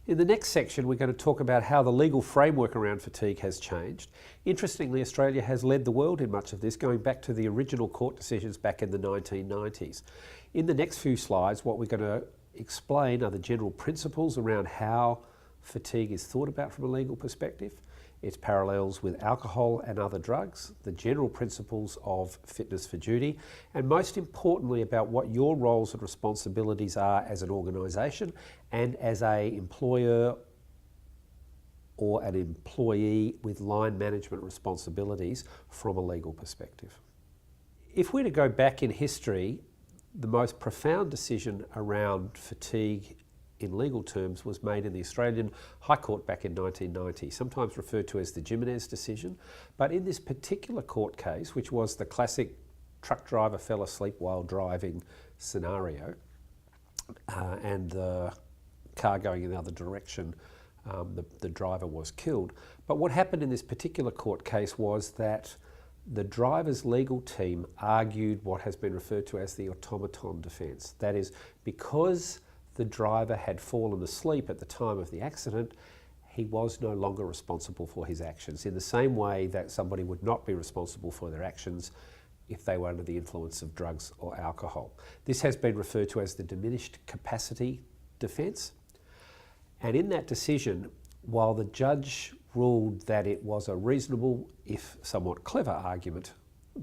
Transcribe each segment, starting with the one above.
In the next section, we're going to talk about how the legal framework around fatigue has changed. Interestingly, Australia has led the world in much of this, going back to the original court decisions back in the 1990s. In the next few slides, what we're going to explain are the general principles around how fatigue is thought about from a legal perspective, its parallels with alcohol and other drugs, the general principles of fitness for duty, and most importantly about what your roles and responsibilities are as an organisation and as an employer or an employee with line management responsibilities from a legal perspective. If we're to go back in history, the most profound decision around fatigue in legal terms was made in the Australian High Court back in 1990, sometimes referred to as the Jimenez decision. But in this particular court case, which was the classic truck driver fell asleep while driving scenario, and the car going in the other direction, the driver was killed. But what happened in this particular court case was that the driver's legal team argued what has been referred to as the automaton defence. That is, because the driver had fallen asleep at the time of the accident, he was no longer responsible for his actions, in the same way that somebody would not be responsible for their actions if they were under the influence of drugs or alcohol. This has been referred to as the diminished capacity defence. And in that decision, while the judge ruled that it was a reasonable, if somewhat clever argument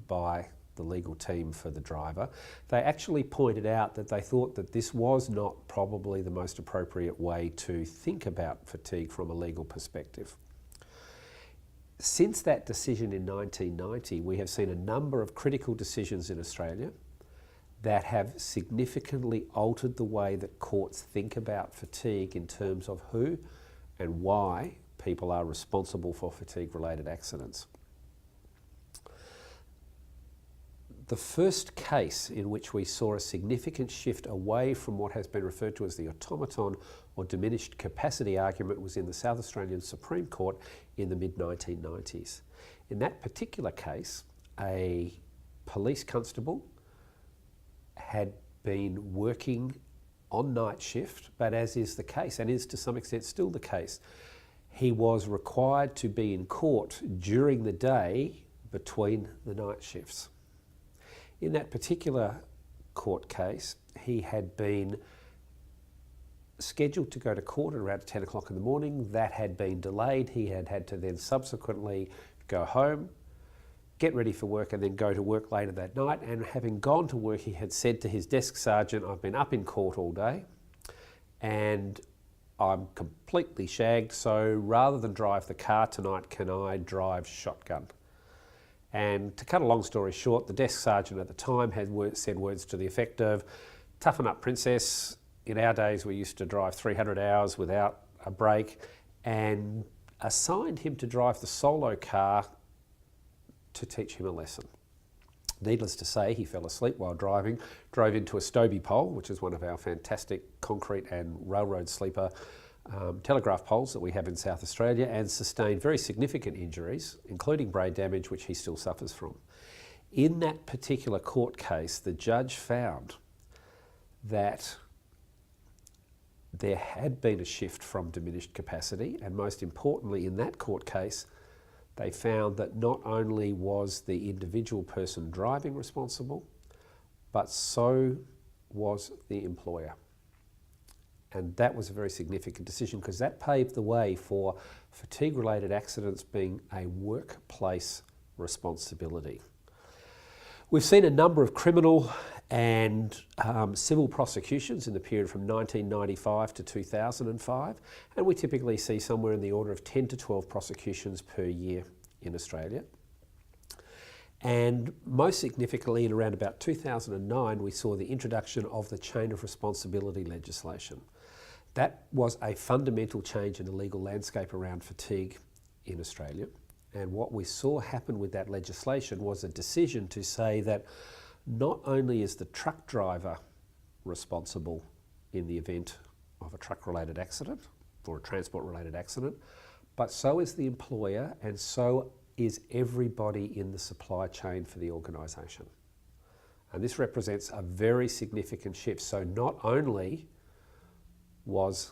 by the legal team for the driver, they actually pointed out that they thought that this was not probably the most appropriate way to think about fatigue from a legal perspective. Since that decision in 1990, we have seen a number of critical decisions in Australia that have significantly altered the way that courts think about fatigue in terms of who and why people are responsible for fatigue-related accidents. The first case in which we saw a significant shift away from what has been referred to as the automaton or diminished capacity argument was in the South Australian Supreme Court in the mid-1990s. In that particular case, a police constable had been working on night shift, but as is the case, and is to some extent still the case, he was required to be in court during the day between the night shifts. In that particular court case, he had been scheduled to go to court at around 10 o'clock in the morning. That had been delayed. He had had to then subsequently go home, get ready for work, and then go to work later that night. And having gone to work, he had said to his desk sergeant, "I've been up in court all day and I'm completely shagged, so rather than drive the car tonight, can I drive shotgun?" And to cut a long story short, the desk sergeant at the time had said words to the effect of, "Toughen up, princess. In our days, we used to drive 300 hours without a break," and assigned him to drive the solo car to teach him a lesson. Needless to say, he fell asleep while driving, drove into a Stobie pole, which is one of our fantastic concrete and railroad sleeper telegraph poles that we have in South Australia, and sustained very significant injuries, including brain damage, which he still suffers from. In that particular court case, the judge found that there had been a shift from diminished capacity, and most importantly in that court case, they found that not only was the individual person driving responsible, but so was the employer. And that was a very significant decision because that paved the way for fatigue-related accidents being a workplace responsibility. We've seen a number of criminal and civil prosecutions in the period from 1995 to 2005, and we typically see somewhere in the order of 10 to 12 prosecutions per year in Australia. And most significantly, in around about 2009, we saw the introduction of the chain of responsibility legislation. That was a fundamental change in the legal landscape around fatigue in Australia. And what we saw happen with that legislation was a decision to say that not only is the truck driver responsible in the event of a truck-related accident or a transport-related accident, but so is the employer, and so is everybody in the supply chain for the organisation. And this represents a very significant shift. So not only was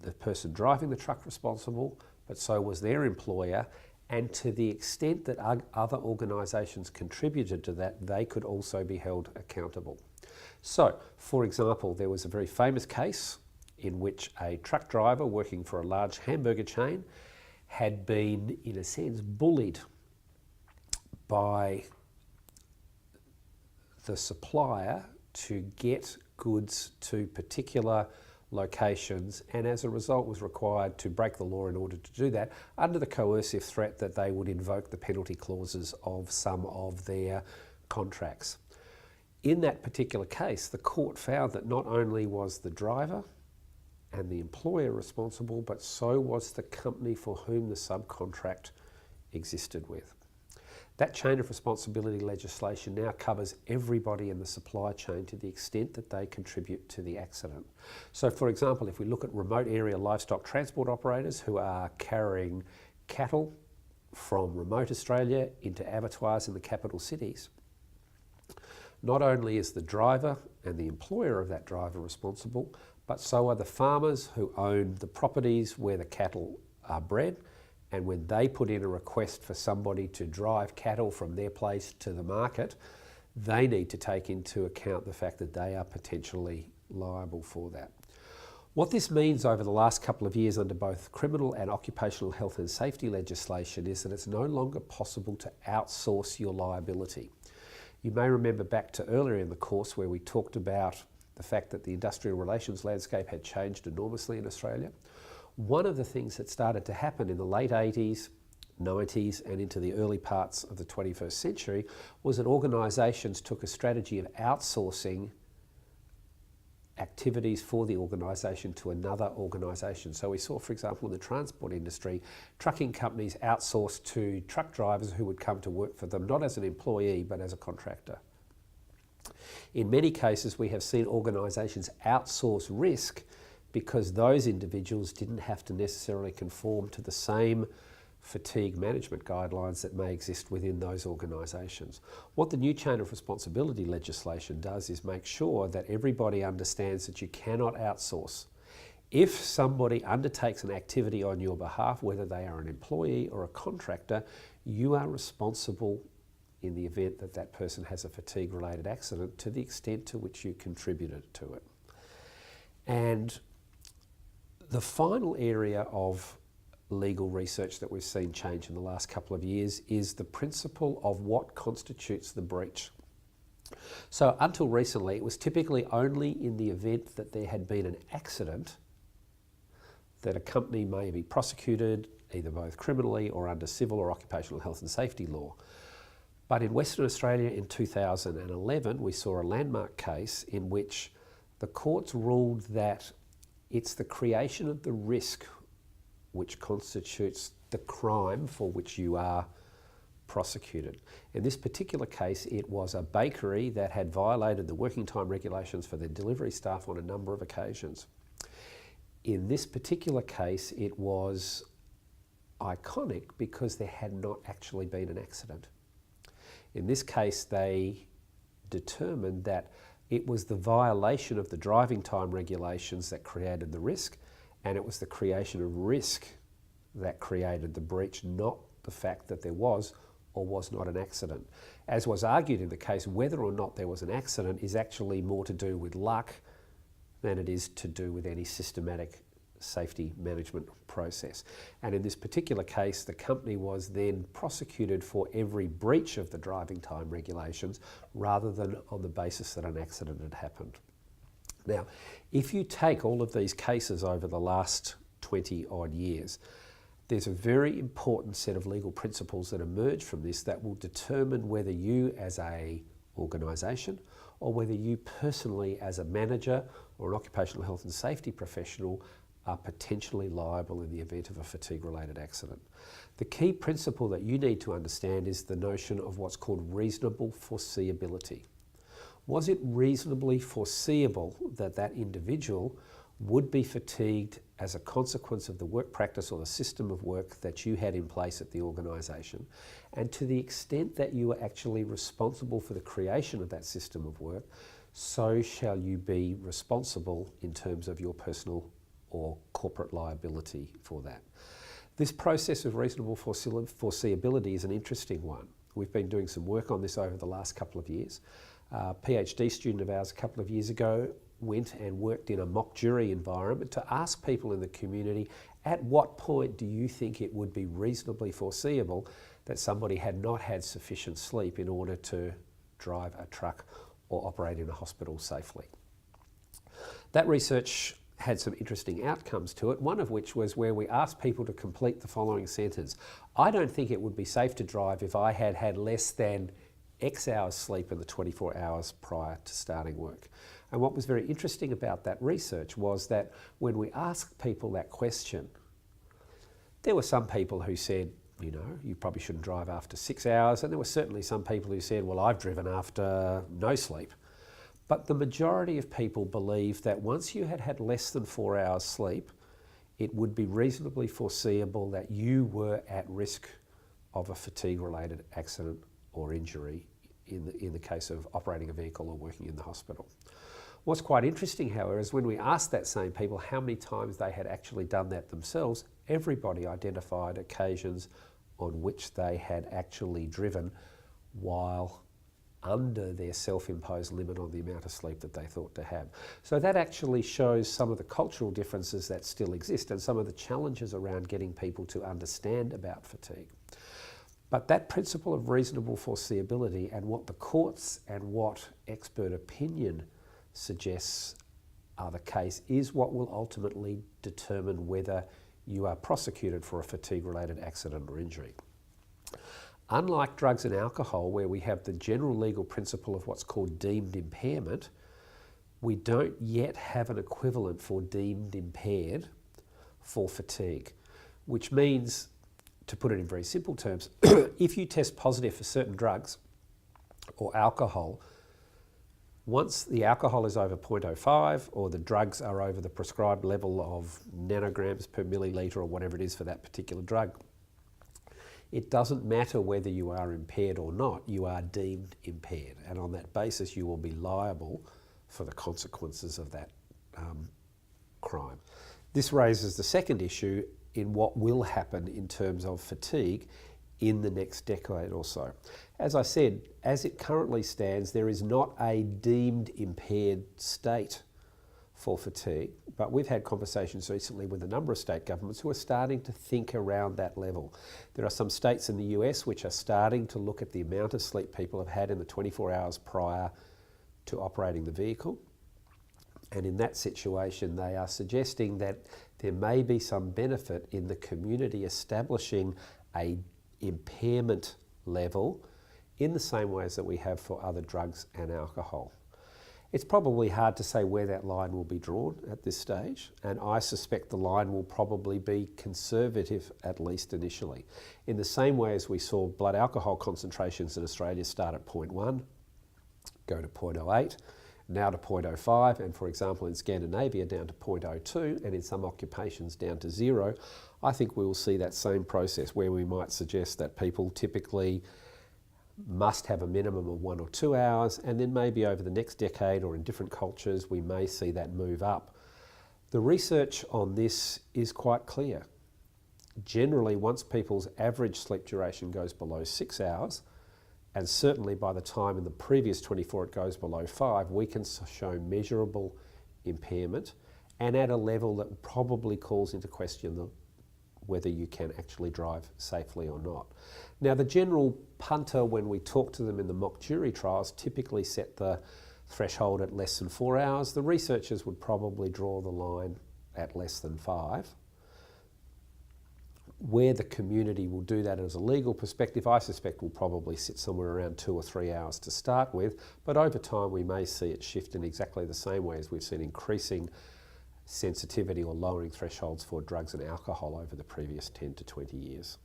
the person driving the truck responsible, but so was their employer. And to the extent that other organisations contributed to that, they could also be held accountable. So, for example, there was a very famous case in which a truck driver working for a large hamburger chain had been, in a sense, bullied by the supplier to get goods to particular locations, and as a result was required to break the law in order to do that, under the coercive threat that they would invoke the penalty clauses of some of their contracts. In that particular case, the court found that not only was the driver and the employer responsible, but so was the company for whom the subcontract existed with. That chain of responsibility legislation now covers everybody in the supply chain to the extent that they contribute to the accident. So, for example, if we look at remote area livestock transport operators who are carrying cattle from remote Australia into abattoirs in the capital cities, not only is the driver and the employer of that driver responsible, but so are the farmers who own the properties where the cattle are bred. And when they put in a request for somebody to drive cattle from their place to the market, they need to take into account the fact that they are potentially liable for that. What this means over the last couple of years under both criminal and occupational health and safety legislation is that it's no longer possible to outsource your liability. You may remember back to earlier in the course where we talked about the fact that the industrial relations landscape had changed enormously in Australia. One of the things that started to happen in the late 80s, 90s and into the early parts of the 21st century was that organisations took a strategy of outsourcing activities for the organisation to another organisation. So we saw, for example, in the transport industry, trucking companies outsourced to truck drivers who would come to work for them, not as an employee, but as a contractor. In many cases, we have seen organisations outsource risk because those individuals didn't have to necessarily conform to the same fatigue management guidelines that may exist within those organisations. What the new chain of responsibility legislation does is make sure that everybody understands that you cannot outsource. If somebody undertakes an activity on your behalf, whether they are an employee or a contractor, you are responsible in the event that that person has a fatigue-related accident to the extent to which you contributed to it. And the final area of legal research that we've seen change in the last couple of years is the principle of what constitutes the breach. So until recently, it was typically only in the event that there had been an accident that a company may be prosecuted, either both criminally or under civil or occupational health and safety law. But in Western Australia in 2011, we saw a landmark case in which the courts ruled that it's the creation of the risk which constitutes the crime for which you are prosecuted. In this particular case, it was a bakery that had violated the working time regulations for their delivery staff on a number of occasions. In this particular case, it was iconic because there had not actually been an accident. In this case, they determined that it was the violation of the driving time regulations that created the risk, and it was the creation of risk that created the breach, not the fact that there was or was not an accident. As was argued in the case, whether or not there was an accident is actually more to do with luck than it is to do with any systematic safety management process. And in this particular case, the company was then prosecuted for every breach of the driving time regulations rather than on the basis that an accident had happened. Now, if you take all of these cases over the last 20 odd years, there's a very important set of legal principles that emerge from this that will determine whether you as a organisation or whether you personally as a manager or an occupational health and safety professional are potentially liable in the event of a fatigue-related accident. The key principle that you need to understand is the notion of what's called reasonable foreseeability. Was it reasonably foreseeable that that individual would be fatigued as a consequence of the work practice or the system of work that you had in place at the organisation? And to the extent that you are actually responsible for the creation of that system of work, so shall you be responsible in terms of your personal or corporate liability for that. This process of reasonable foreseeability is an interesting one. We've been doing some work on this over the last couple of years. A PhD student of ours a couple of years ago went and worked in a mock jury environment to ask people in the community, at what point do you think it would be reasonably foreseeable that somebody had not had sufficient sleep in order to drive a truck or operate in a hospital safely? That research had some interesting outcomes to it, one of which was where we asked people to complete the following sentence. I don't think it would be safe to drive if I had had less than X hours sleep in the 24 hours prior to starting work. And what was very interesting about that research was that when we asked people that question, there were some people who said, you know, you probably shouldn't drive after 6 hours, and there were certainly some people who said, well, I've driven after no sleep. But the majority of people believed that once you had had less than 4 hours sleep, it would be reasonably foreseeable that you were at risk of a fatigue-related accident or injury in the case of operating a vehicle or working in the hospital. What's quite interesting, however, is when we asked that same people how many times they had actually done that themselves, everybody identified occasions on which they had actually driven while under their self-imposed limit on the amount of sleep that they thought to have. So that actually shows some of the cultural differences that still exist and some of the challenges around getting people to understand about fatigue. But that principle of reasonable foreseeability and what the courts and what expert opinion suggests are the case is what will ultimately determine whether you are prosecuted for a fatigue-related accident or injury. Unlike drugs and alcohol, where we have the general legal principle of what's called deemed impairment, we don't yet have an equivalent for deemed impaired for fatigue, which means, to put it in very simple terms, if you test positive for certain drugs or alcohol, once the alcohol is over 0.05 or the drugs are over the prescribed level of nanograms per milliliter or whatever it is for that particular drug, it doesn't matter whether you are impaired or not, you are deemed impaired. And on that basis, you will be liable for the consequences of that crime. This raises the second issue in what will happen in terms of fatigue in the next decade or so. As I said, as it currently stands, there is not a deemed impaired state for fatigue, but we've had conversations recently with a number of state governments who are starting to think around that level. There are some states in the US which are starting to look at the amount of sleep people have had in the 24 hours prior to operating the vehicle. And in that situation, they are suggesting that there may be some benefit in the community establishing a impairment level in the same ways that we have for other drugs and alcohol. It's probably hard to say where that line will be drawn at this stage, and I suspect the line will probably be conservative, at least initially. In the same way as we saw blood alcohol concentrations in Australia start at 0.1, go to 0.08, now to 0.05, and for example in Scandinavia down to 0.02, and in some occupations down to 0, I think we will see that same process where we might suggest that people typically must have a minimum of 1 or 2 hours, and then maybe over the next decade or in different cultures we may see that move up. The research on this is quite clear. Generally, once people's average sleep duration goes below 6 hours, and certainly by the time in the previous 24 it goes below 5, we can show measurable impairment and at a level that probably calls into question whether you can actually drive safely or not. Now, the general punter, when we talk to them in the mock jury trials, typically set the threshold at less than 4 hours. The researchers would probably draw the line at less than 5. Where the community will do that as a legal perspective, I suspect will probably sit somewhere around 2 or 3 hours to start with, but over time we may see it shift in exactly the same way as we've seen increasing sensitivity or lowering thresholds for drugs and alcohol over the previous 10 to 20 years.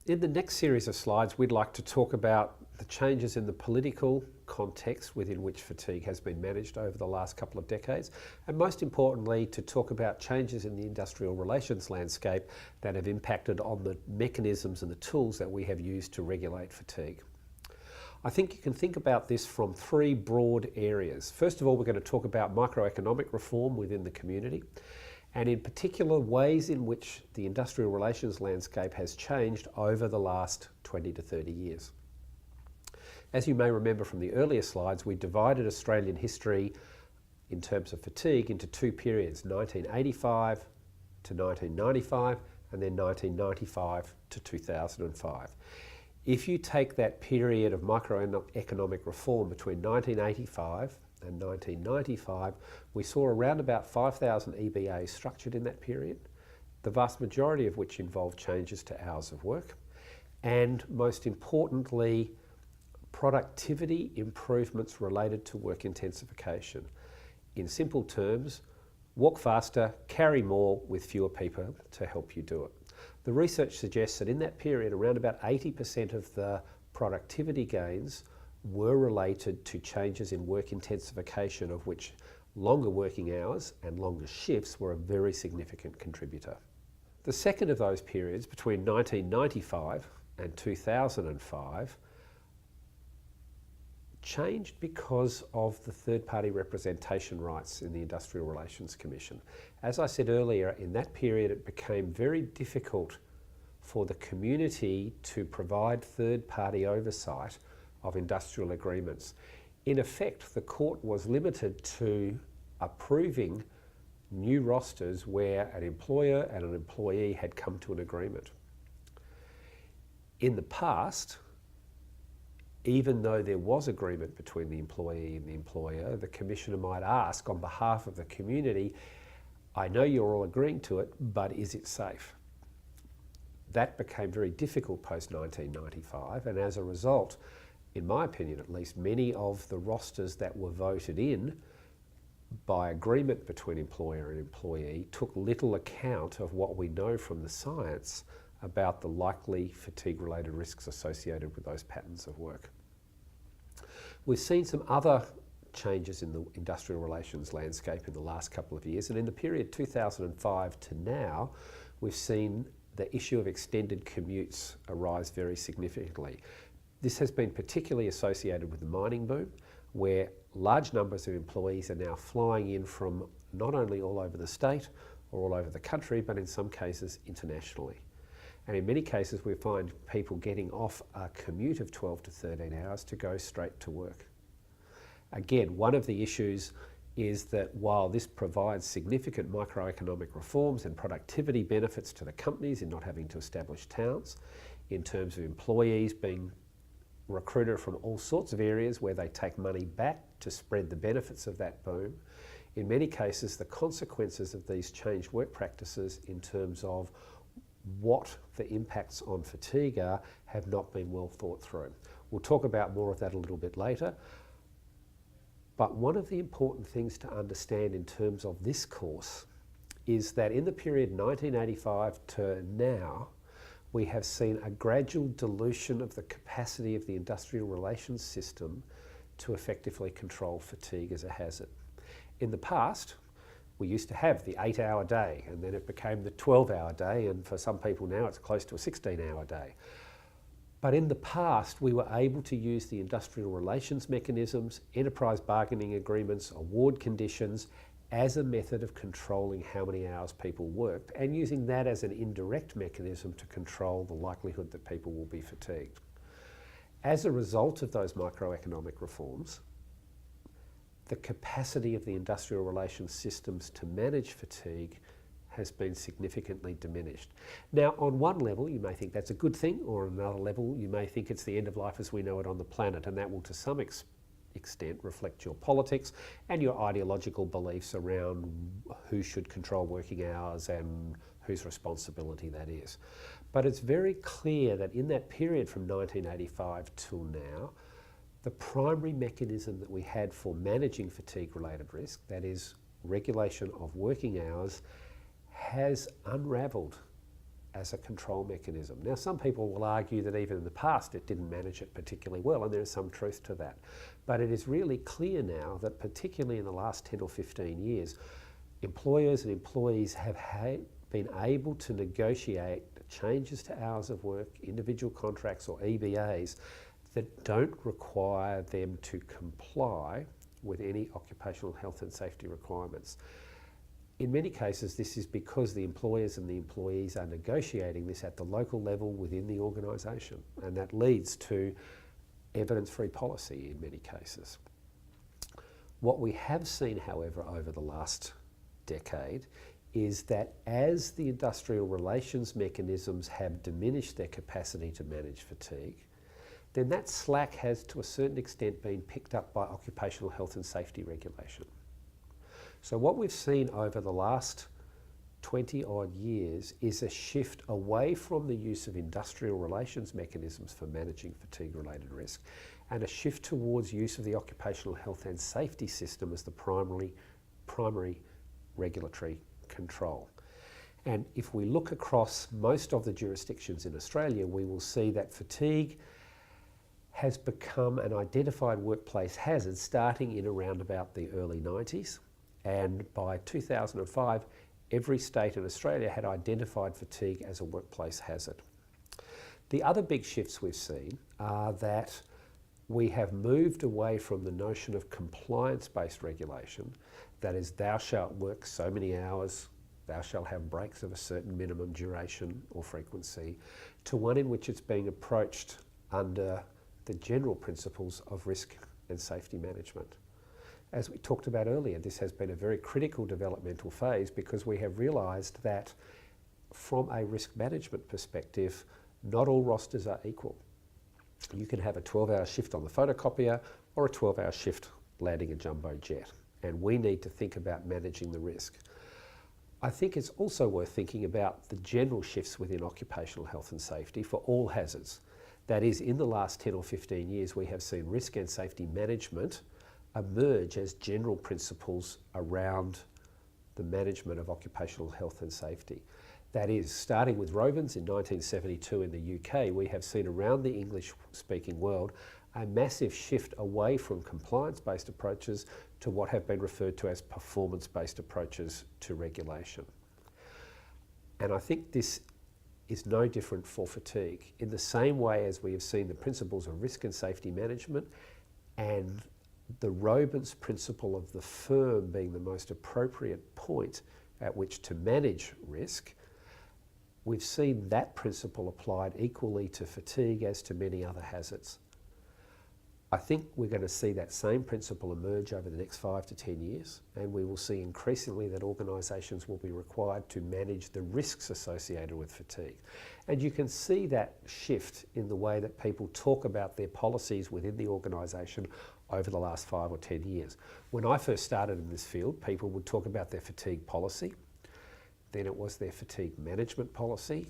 In the next series of slides, we'd like to talk about the changes in the political context within which fatigue has been managed over the last couple of decades, and most importantly, to talk about changes in the industrial relations landscape that have impacted on the mechanisms and the tools that we have used to regulate fatigue. I think you can think about this from 3 broad areas. First of all, we're going to talk about microeconomic reform within the community. and in particular ways in which the industrial relations landscape has changed over the last 20 to 30 years. As you may remember from the earlier slides, we divided Australian history in terms of fatigue into two periods, 1985 to 1995 and then 1995 to 2005. If you take that period of microeconomic reform between 1985 and 1995, we saw around about 5,000 EBAs structured in that period, the vast majority of which involved changes to hours of work, and most importantly, productivity improvements related to work intensification. In simple terms, walk faster, carry more with fewer people to help you do it. The research suggests that in that period, around about 80% of the productivity gains were related to changes in work intensification, of which longer working hours and longer shifts were a very significant contributor. The second of those periods, between 1995 and 2005, changed because of the third-party representation rights in the Industrial Relations Commission. As I said earlier, in that period it became very difficult for the community to provide third-party oversight of industrial agreements. In effect, the court was limited to approving new rosters where an employer and an employee had come to an agreement. In the past, even though there was agreement between the employee and the employer, the commissioner might ask on behalf of the community, I know you're all agreeing to it, but is it safe? That became very difficult post-1995, and as a result, in my opinion at least, many of the rosters that were voted in by agreement between employer and employee took little account of what we know from the science about the likely fatigue-related risks associated with those patterns of work. We've seen some other changes in the industrial relations landscape in the last couple of years, and in the period 2005 to now, we've seen the issue of extended commutes arise very significantly. This has been particularly associated with the mining boom, where large numbers of employees are now flying in from not only all over the state or all over the country, but in some cases internationally. And in many cases we find people getting off a commute of 12 to 13 hours to go straight to work. Again, one of the issues is that while this provides significant microeconomic reforms and productivity benefits to the companies in not having to establish towns, in terms of employees being recruited from all sorts of areas where they take money back to spread the benefits of that boom, in many cases the consequences of these changed work practices in terms of what the impacts on fatigue are have not been well thought through. We'll talk about more of that a little bit later. But one of the important things to understand in terms of this course is that in the period 1985 to now, we have seen a gradual dilution of the capacity of the industrial relations system to effectively control fatigue as a hazard. In the past, we used to have the 8-hour day, and then it became the 12-hour day, and for some people now it's close to a 16-hour day. But in the past, we were able to use the industrial relations mechanisms, enterprise bargaining agreements, award conditions, as a method of controlling how many hours people worked, and using that as an indirect mechanism to control the likelihood that people will be fatigued. As a result of those microeconomic reforms, the capacity of the industrial relations systems to manage fatigue has been significantly diminished. Now, on one level, you may think that's a good thing, or on another level, you may think it's the end of life as we know it on the planet, and that will to some extent reflect your politics and your ideological beliefs around who should control working hours and whose responsibility that is. But it's very clear that in that period from 1985 till now, the primary mechanism that we had for managing fatigue-related risk, that is regulation of working hours, has unravelled as a control mechanism. Now, some people will argue that even in the past it didn't manage it particularly well, and there is some truth to that. But it is really clear now that particularly in the last 10 or 15 years, employers and employees have been able to negotiate changes to hours of work, individual contracts or EBAs that don't require them to comply with any occupational health and safety requirements. in many cases, this is because the employers and the employees are negotiating this at the local level within the organisation, and that leads to evidence-free policy in many cases. What we have seen, however, over the last decade is that as the industrial relations mechanisms have diminished their capacity to manage fatigue, then that slack has to a certain extent been picked up by occupational health and safety regulation. So what we've seen over the last 20 odd years is a shift away from the use of industrial relations mechanisms for managing fatigue related risk, and a shift towards use of the occupational health and safety system as the primary regulatory control. And if we look across most of the jurisdictions in Australia, we will see that fatigue has become an identified workplace hazard starting in around about the early 90s. And by 2005, every state in Australia had identified fatigue as a workplace hazard. The other big shifts we've seen are that we have moved away from the notion of compliance-based regulation, that is, thou shalt work so many hours, thou shalt have breaks of a certain minimum duration or frequency, to one in which it's being approached under the general principles of risk and safety management. As we talked about earlier, this has been a very critical developmental phase because we have realised that from a risk management perspective, not all rosters are equal. You can have a 12-hour shift on the photocopier or a 12-hour shift landing a jumbo jet, and we need to think about managing the risk. I think it's also worth thinking about the general shifts within occupational health and safety for all hazards. That is, in the last 10 or 15 years, we have seen risk and safety management emerge as general principles around the management of occupational health and safety. That is, starting with Robins in 1972 in the UK, we have seen around the English-speaking world a massive shift away from compliance-based approaches to what have been referred to as performance-based approaches to regulation. And I think this is no different for fatigue. In the same way as we have seen the principles of risk and safety management and the Robins principle of the firm being the most appropriate point at which to manage risk, we've seen that principle applied equally to fatigue as to many other hazards. I think we're going to see that same principle emerge over the next 5 to 10 years, and we will see increasingly that organisations will be required to manage the risks associated with fatigue. And you can see that shift in the way that people talk about their policies within the organisation over the last 5 or 10 years. When I first started in this field, people would talk about their fatigue policy, then it was their fatigue management policy,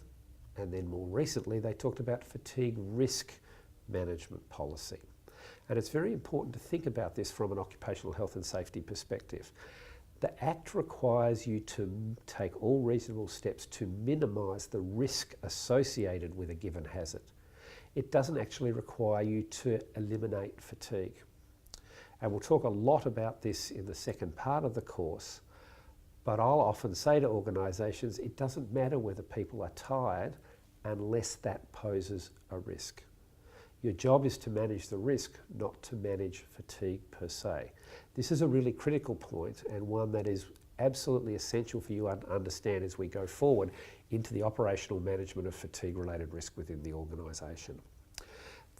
and then more recently they talked about fatigue risk management policy. And it's very important to think about this from an occupational health and safety perspective. The Act requires you to take all reasonable steps to minimise the risk associated with a given hazard. It doesn't actually require you to eliminate fatigue. And we'll talk a lot about this in the second part of the course, but I'll often say to organisations, it doesn't matter whether people are tired unless that poses a risk. Your job is to manage the risk, not to manage fatigue per se. This is a really critical point and one that is absolutely essential for you to understand as we go forward into the operational management of fatigue-related risk within the organisation.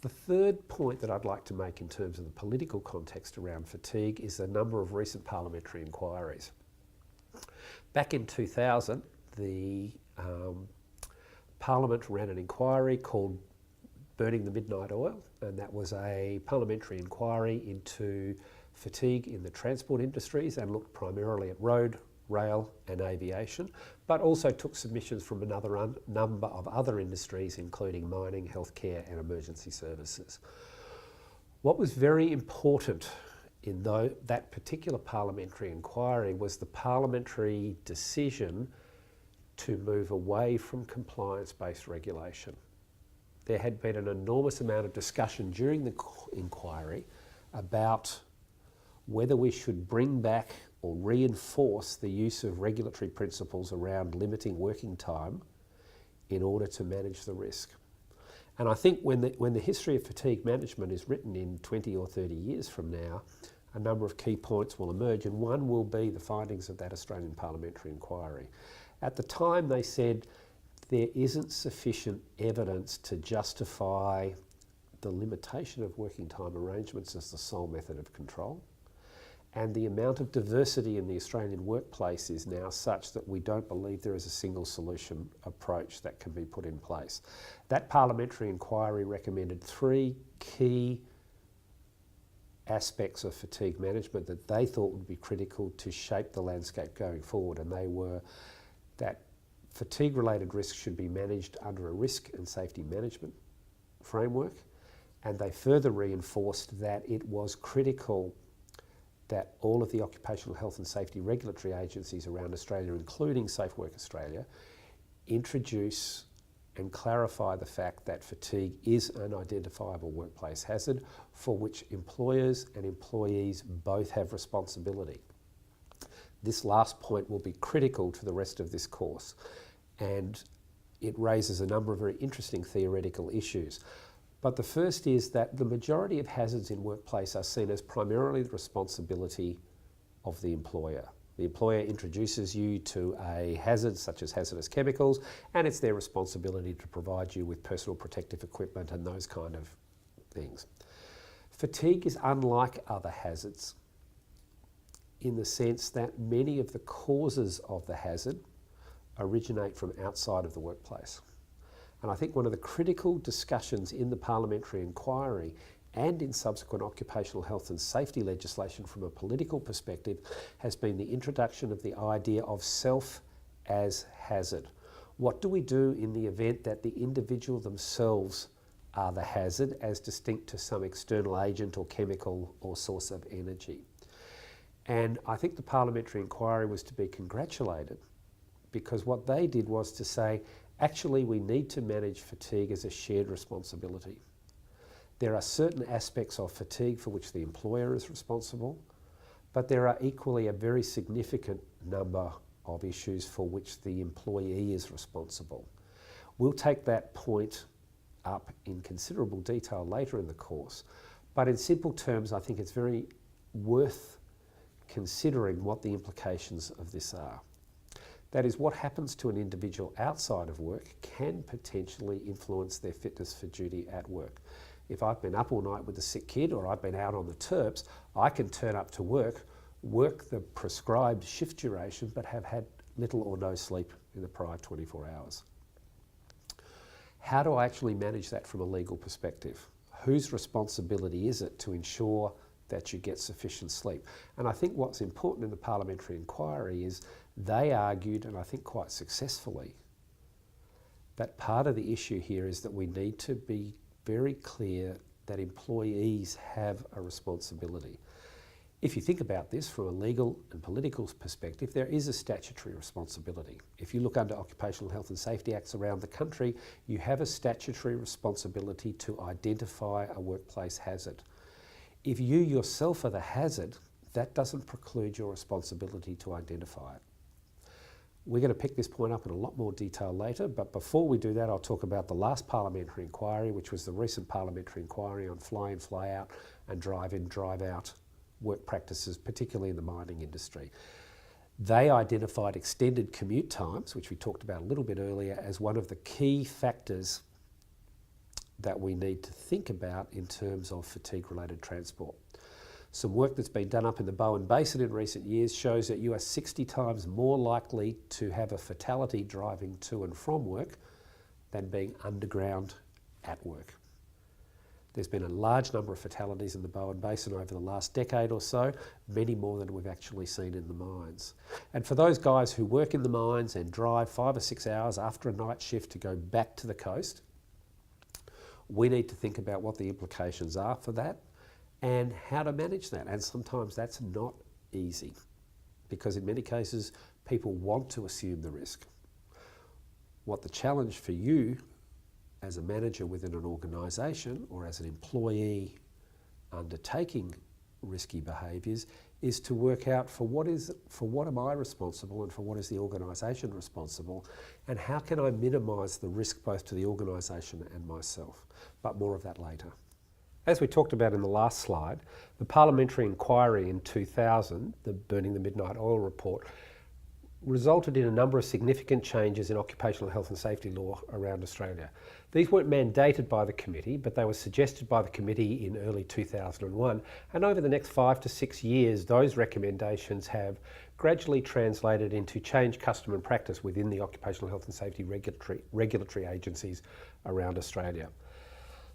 The third point that I'd like to make in terms of the political context around fatigue is a number of recent parliamentary inquiries. Back in 2000, the Parliament ran an inquiry called Burning the Midnight Oil, and that was a parliamentary inquiry into fatigue in the transport industries and looked primarily at road, rail and aviation, but also took submissions from another number of other industries including mining, healthcare and emergency services. What was very important in that particular parliamentary inquiry was the parliamentary decision to move away from compliance-based regulation. There had been an enormous amount of discussion during the inquiry about whether we should bring back or reinforce the use of regulatory principles around limiting working time in order to manage the risk. And I think when the history of fatigue management is written in 20 or 30 years from now, a number of key points will emerge, and one will be the findings of that Australian parliamentary inquiry. At the time they said there isn't sufficient evidence to justify the limitation of working time arrangements as the sole method of control. And the amount of diversity in the Australian workplace is now such that we don't believe there is a single solution approach that can be put in place. That parliamentary inquiry recommended 3 key aspects of fatigue management that they thought would be critical to shape the landscape going forward, and they were that fatigue-related risks should be managed under a risk and safety management framework, and they further reinforced that it was critical that all of the occupational health and safety regulatory agencies around Australia, including Safe Work Australia, introduce and clarify the fact that fatigue is an identifiable workplace hazard for which employers and employees both have responsibility. This last point will be critical to the rest of this course, and it raises a number of very interesting theoretical issues. But the first is that the majority of hazards in workplace are seen as primarily the responsibility of the employer. The employer introduces you to a hazard such as hazardous chemicals, and it's their responsibility to provide you with personal protective equipment and those kind of things. Fatigue is unlike other hazards in the sense that many of the causes of the hazard originate from outside of the workplace. And I think one of the critical discussions in the parliamentary inquiry and in subsequent occupational health and safety legislation from a political perspective has been the introduction of the idea of self as hazard. What do we do in the event that the individual themselves are the hazard as distinct to some external agent or chemical or source of energy? And I think the parliamentary inquiry was to be congratulated, because what they did was to say, actually, we need to manage fatigue as a shared responsibility. There are certain aspects of fatigue for which the employer is responsible, but there are equally a very significant number of issues for which the employee is responsible. We'll take that point up in considerable detail later in the course, but in simple terms, I think it's very worth considering what the implications of this are. That is, what happens to an individual outside of work can potentially influence their fitness for duty at work. If I've been up all night with a sick kid, or I've been out on the terps, I can turn up to work the prescribed shift duration, but have had little or no sleep in the prior 24 hours. How do I actually manage that from a legal perspective? Whose responsibility is it to ensure that you get sufficient sleep? And I think what's important in the parliamentary inquiry is they argued, and I think quite successfully, that part of the issue here is that we need to be very clear that employees have a responsibility. If you think about this from a legal and political perspective, there is a statutory responsibility. If you look under Occupational Health and Safety Acts around the country, you have a statutory responsibility to identify a workplace hazard. If you yourself are the hazard, that doesn't preclude your responsibility to identify it. We're going to pick this point up in a lot more detail later, but before we do that, I'll talk about the last parliamentary inquiry, which was the recent parliamentary inquiry on fly-in, fly-out and drive-in, drive-out work practices, particularly in the mining industry. They identified extended commute times, which we talked about a little bit earlier, as one of the key factors that we need to think about in terms of fatigue-related transport. Some work that's been done up in the Bowen Basin in recent years shows that you are 60 times more likely to have a fatality driving to and from work than being underground at work. There's been a large number of fatalities in the Bowen Basin over the last decade or so, many more than we've actually seen in the mines. And for those guys who work in the mines and drive 5 or 6 hours after a night shift to go back to the coast, we need to think about what the implications are for that and how to manage that. And sometimes that's not easy, because in many cases people want to assume the risk. What the challenge for you as a manager within an organisation or as an employee undertaking risky behaviours is to work out for what am I responsible and for what is the organisation responsible, and how can I minimise the risk both to the organisation and myself. But more of that later. As we talked about in the last slide, the parliamentary inquiry in 2000, the Burning the Midnight Oil report, resulted in a number of significant changes in occupational health and safety law around Australia. These weren't mandated by the committee, but they were suggested by the committee in early 2001, and over the next 5 to 6 years, those recommendations have gradually translated into changed custom and practice within the occupational health and safety regulatory agencies around Australia.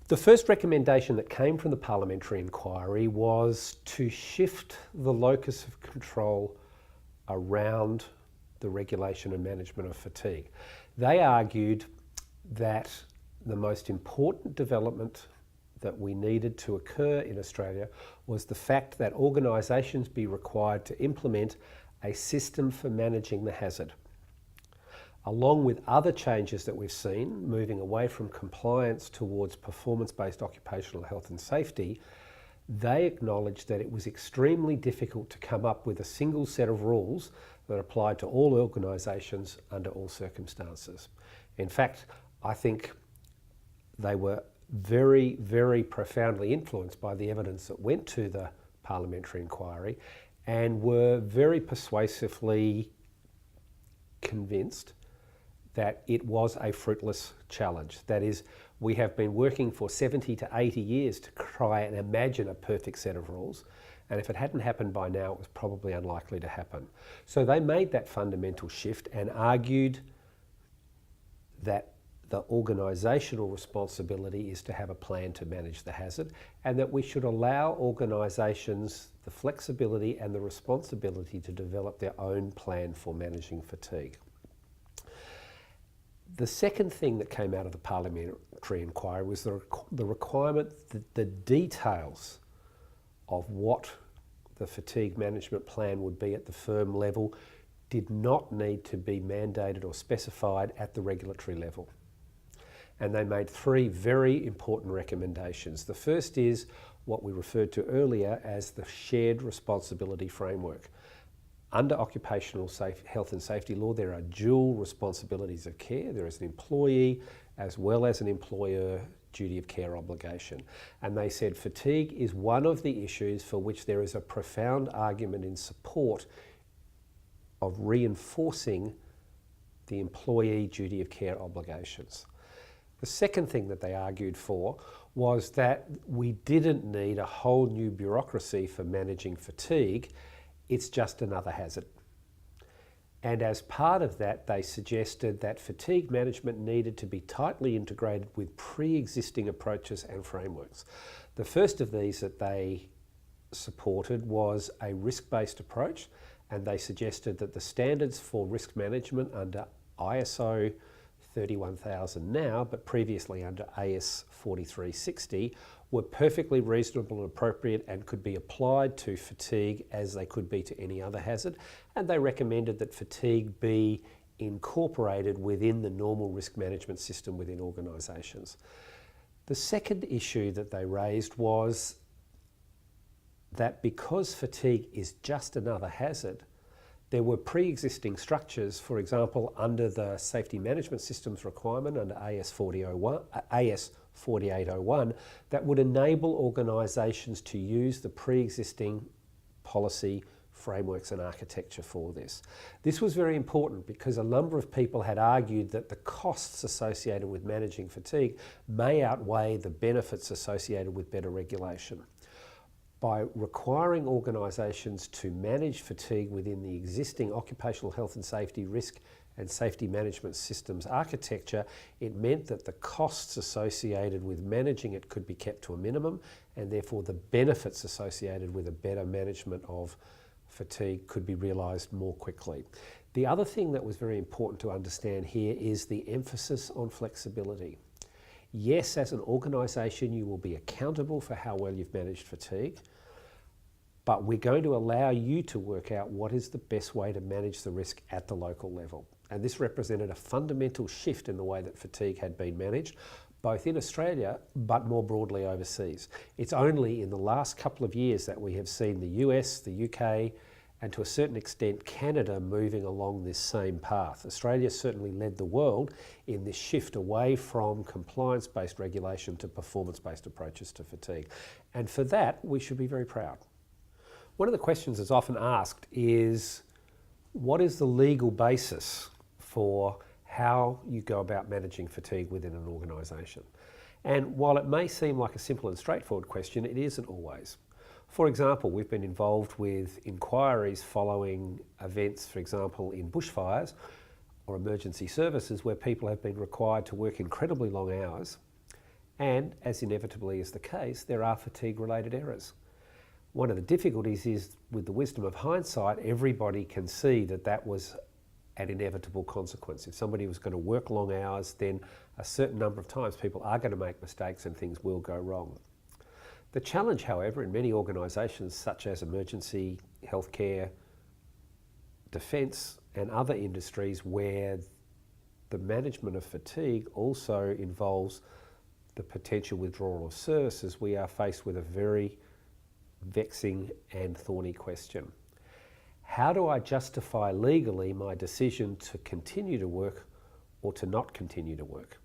The first recommendation that came from the parliamentary inquiry was to shift the locus of control around the regulation and management of fatigue. They argued that the most important development that we needed to occur in Australia was the fact that organisations be required to implement a system for managing the hazard. Along with other changes that we've seen, moving away from compliance towards performance-based occupational health and safety, they acknowledged that it was extremely difficult to come up with a single set of rules that applied to all organisations under all circumstances. In fact, I think they were very, very profoundly influenced by the evidence that went to the parliamentary inquiry and were very persuasively convinced that it was a fruitless challenge. That is, we have been working for 70 to 80 years to try and imagine a perfect set of rules, and if it hadn't happened by now, it was probably unlikely to happen. So they made that fundamental shift and argued that the organisational responsibility is to have a plan to manage the hazard, and that we should allow organisations the flexibility and the responsibility to develop their own plan for managing fatigue. The second thing that came out of the parliamentary inquiry was the requirement that the details of what the fatigue management plan would be at the firm level did not need to be mandated or specified at the regulatory level. And they made 3 very important recommendations. The first is what we referred to earlier as the shared responsibility framework. Under occupational health and safety law, there are dual responsibilities of care. There is an employee as well as an employer duty of care obligation. And they said fatigue is one of the issues for which there is a profound argument in support of reinforcing the employee duty of care obligations. The second thing that they argued for was that we didn't need a whole new bureaucracy for managing fatigue. It's just another hazard. And as part of that, they suggested that fatigue management needed to be tightly integrated with pre-existing approaches and frameworks. The first of these that they supported was a risk-based approach, and they suggested that the standards for risk management under ISO 31000 now, but previously under AS 4360, were perfectly reasonable and appropriate and could be applied to fatigue as they could be to any other hazard. And they recommended that fatigue be incorporated within the normal risk management system within organisations. The second issue that they raised was that because fatigue is just another hazard, there were pre-existing structures, for example, under the Safety Management Systems requirement under AS 4801, that would enable organisations to use the pre-existing policy frameworks and architecture for this. This was very important because a number of people had argued that the costs associated with managing fatigue may outweigh the benefits associated with better regulation. By requiring organisations to manage fatigue within the existing occupational health and safety risk and safety management systems architecture, it meant that the costs associated with managing it could be kept to a minimum, and therefore the benefits associated with a better management of fatigue could be realised more quickly. The other thing that was very important to understand here is the emphasis on flexibility. Yes, as an organisation, you will be accountable for how well you've managed fatigue, but we're going to allow you to work out what is the best way to manage the risk at the local level. And this represented a fundamental shift in the way that fatigue had been managed, both in Australia, but more broadly overseas. It's only in the last couple of years that we have seen the US, the UK, and to a certain extent Canada moving along this same path. Australia certainly led the world in this shift away from compliance-based regulation to performance-based approaches to fatigue. And for that, we should be very proud. One of the questions that's often asked is, what is the legal basis for how you go about managing fatigue within an organisation? And while it may seem like a simple and straightforward question, it isn't always. For example, we've been involved with inquiries following events, for example, in bushfires or emergency services where people have been required to work incredibly long hours, and as inevitably is the case, there are fatigue-related errors. One of the difficulties is, with the wisdom of hindsight, everybody can see that that was an inevitable consequence. If somebody was going to work long hours, then a certain number of times people are going to make mistakes and things will go wrong. The challenge, however, in many organisations such as emergency, healthcare, defence and other industries where the management of fatigue also involves the potential withdrawal of services, we are faced with a very vexing and thorny question. How do I justify legally my decision to continue to work or to not continue to work?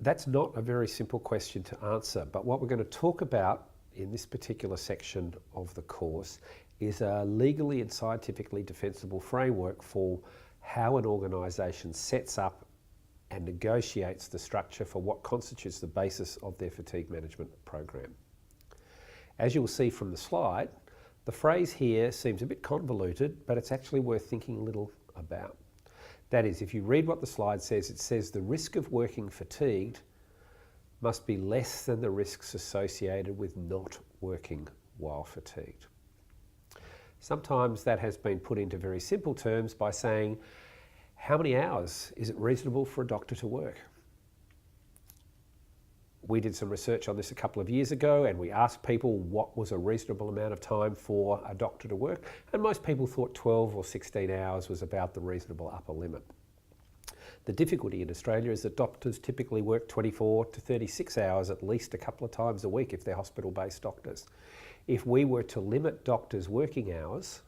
That's not a very simple question to answer, but what we're going to talk about in this particular section of the course is a legally and scientifically defensible framework for how an organisation sets up and negotiates the structure for what constitutes the basis of their fatigue management program. As you'll see from the slide, the phrase here seems a bit convoluted, but it's actually worth thinking a little about. That is, if you read what the slide says, it says the risk of working fatigued must be less than the risks associated with not working while fatigued. Sometimes that has been put into very simple terms by saying, how many hours is it reasonable for a doctor to work? We did some research on this a couple of years ago and we asked people what was a reasonable amount of time for a doctor to work, and most people thought 12 or 16 hours was about the reasonable upper limit. The difficulty in Australia is that doctors typically work 24 to 36 hours at least a couple of times a week if they're hospital-based doctors. If we were to limit doctors' working hours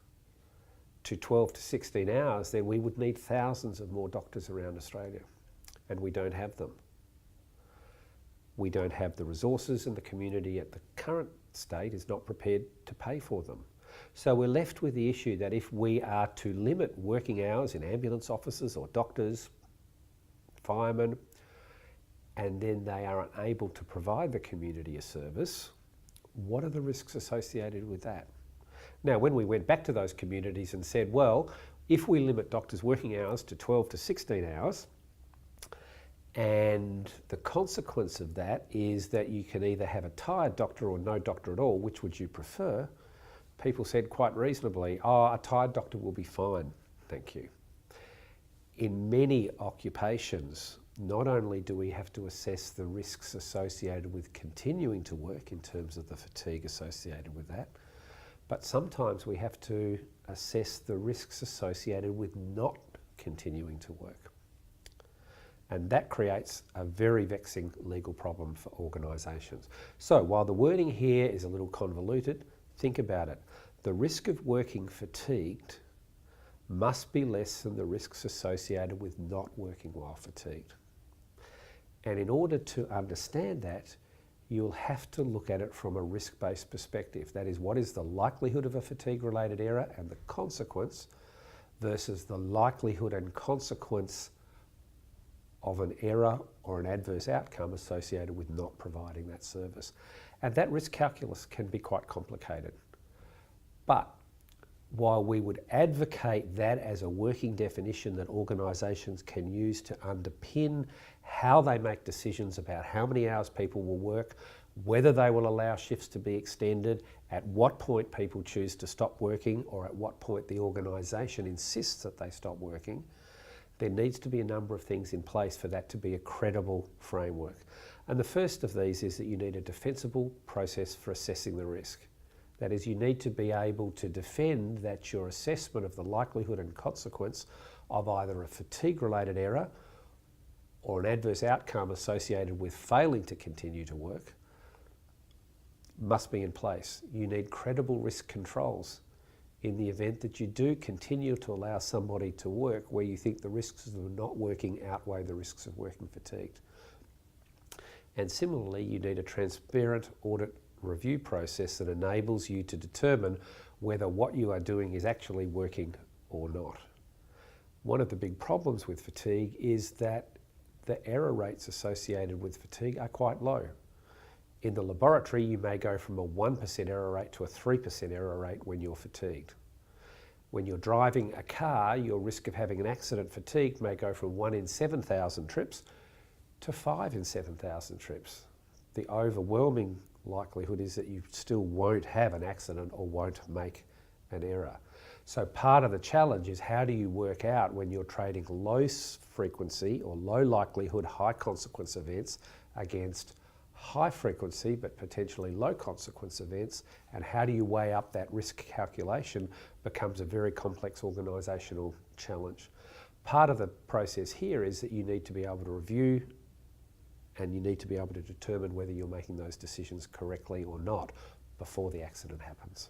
to 12 to 16 hours, then we would need thousands of more doctors around Australia, and we don't have them. We don't have the resources, and the community at the current state is not prepared to pay for them. So we're left with the issue that if we are to limit working hours in ambulance officers or doctors, firemen, and then they are unable to provide the community a service, what are the risks associated with that? Now, when we went back to those communities and said, well, if we limit doctors' working hours to 12 to 16 hours, and the consequence of that is that you can either have a tired doctor or no doctor at all, which would you prefer? People said quite reasonably, oh, a tired doctor will be fine, thank you. In many occupations, not only do we have to assess the risks associated with continuing to work in terms of the fatigue associated with that, but sometimes we have to assess the risks associated with not continuing to work. And that creates a very vexing legal problem for organisations. So while the wording here is a little convoluted, think about it. The risk of working fatigued must be less than the risks associated with not working while fatigued. And in order to understand that, you'll have to look at it from a risk-based perspective. That is, what is the likelihood of a fatigue-related error and the consequence versus the likelihood and consequence of an error or an adverse outcome associated with not providing that service. And that risk calculus can be quite complicated. But while we would advocate that as a working definition that organisations can use to underpin how they make decisions about how many hours people will work, whether they will allow shifts to be extended, at what point people choose to stop working, or at what point the organisation insists that they stop working, there needs to be a number of things in place for that to be a credible framework. And the first of these is that you need a defensible process for assessing the risk. That is, you need to be able to defend that your assessment of the likelihood and consequence of either a fatigue-related error or an adverse outcome associated with failing to continue to work must be in place. You need credible risk controls in the event that you do continue to allow somebody to work where you think the risks of not working outweigh the risks of working fatigued. And similarly, you need a transparent audit review process that enables you to determine whether what you are doing is actually working or not. One of the big problems with fatigue is that the error rates associated with fatigue are quite low. In the laboratory, you may go from a 1% error rate to a 3% error rate when you're fatigued. When you're driving a car, your risk of having an accident fatigue may go from 1 in 7,000 trips to 5 in 7,000 trips. The overwhelming likelihood is that you still won't have an accident or won't make an error. So part of the challenge is how do you work out when you're trading low frequency or low likelihood, high consequence events against high frequency but potentially low consequence events, and how do you weigh up that risk calculation becomes a very complex organisational challenge. Part of the process here is that you need to be able to review and you need to be able to determine whether you're making those decisions correctly or not before the accident happens.